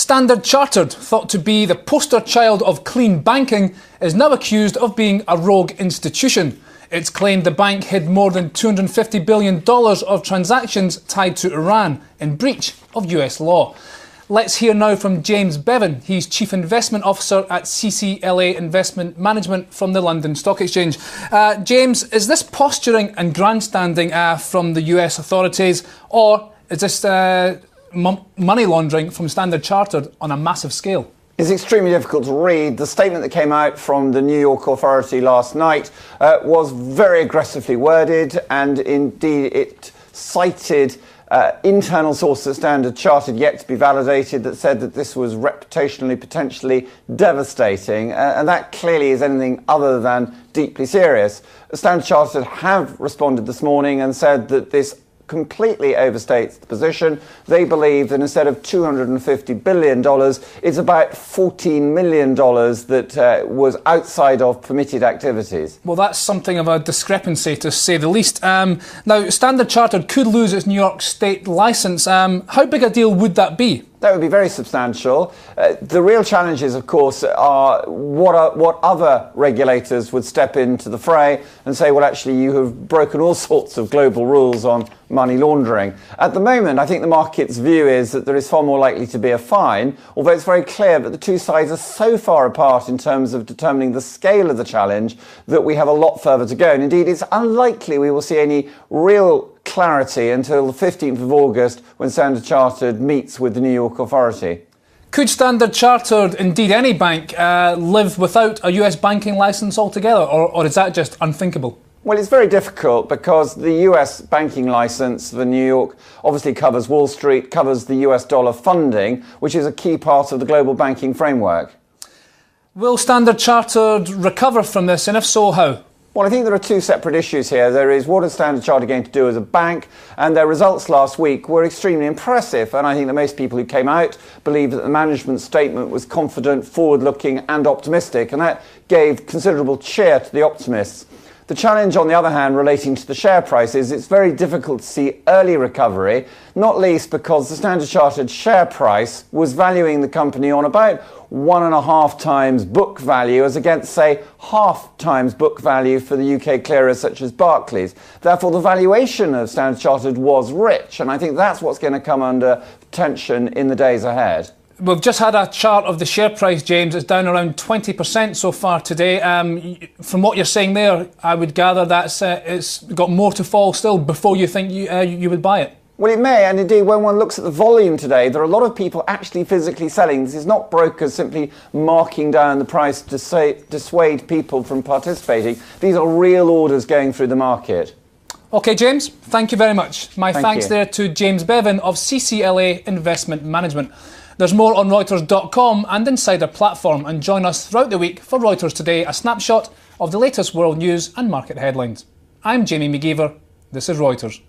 Standard Chartered, thought to be the poster child of clean banking, is now accused of being a rogue institution. It's claimed the bank hid more than $250 billion of transactions tied to Iran in breach of US law. Let's hear now from James Bevan. He's Chief Investment Officer at CCLA Investment Management from the London Stock Exchange. James, is this posturing and grandstanding from the US authorities, or is this money laundering from Standard Chartered on a massive scale? It's extremely difficult to read. The statement that came out from the New York Authority last night was very aggressively worded, and indeed it cited internal sources at Standard Chartered yet to be validated that said that this was reputationally potentially devastating, and that clearly is anything other than deeply serious. Standard Chartered have responded this morning and said that this completely overstates the position. They believe that instead of $250 billion, it's about $14 million that was outside of permitted activities. Well, that's something of a discrepancy, to say the least. Now, Standard Chartered could lose its New York State licence. How big a deal would that be? That would be very substantial. The real challenges, of course, are what other regulators would step into the fray and say, well, actually, you have broken all sorts of global rules on money laundering. At the moment, I think the market's view is that there is far more likely to be a fine, although it's very clear that the two sides are so far apart in terms of determining the scale of the challenge that we have a lot further to go. And indeed, it's unlikely we will see any real clarity until the 15th of August when Standard Chartered meets with the New York Authority. Could Standard Chartered, indeed any bank, live without a US banking licence altogether, or is that just unthinkable? Well, it's very difficult because the US banking licence for New York obviously covers Wall Street, covers the US dollar funding, which is a key part of the global banking framework. Will Standard Chartered recover from this, and if so, how? Well, I think there are two separate issues here. There is what is Standard Chartered going to do as a bank, and their results last week were extremely impressive, and I think that most people who came out believe that the management statement was confident, forward-looking and optimistic, and that gave considerable cheer to the optimists. The challenge, on the other hand, relating to the share price is it's very difficult to see early recovery, not least because the Standard Chartered share price was valuing the company on about 1.5 times book value as against, say, half times book value for the UK clearers such as Barclays. Therefore, the valuation of Standard Chartered was rich, and I think that's what's going to come under tension in the days ahead. We've just had a chart of the share price, James. It's down around 20% so far today. From what you're saying there, I would gather that it's got more to fall still before you think you would buy it. Well, it may, and indeed, when one looks at the volume today, there are a lot of people actually physically selling. This is not brokers simply marking down the price to dissuade people from participating. These are real orders going through the market. OK, James, thank you very much. My thanks there to James Bevan of CCLA Investment Management. There's more on Reuters.com and inside our platform, and join us throughout the week for Reuters Today, a snapshot of the latest world news and market headlines. I'm Jamie McGeever. This is Reuters.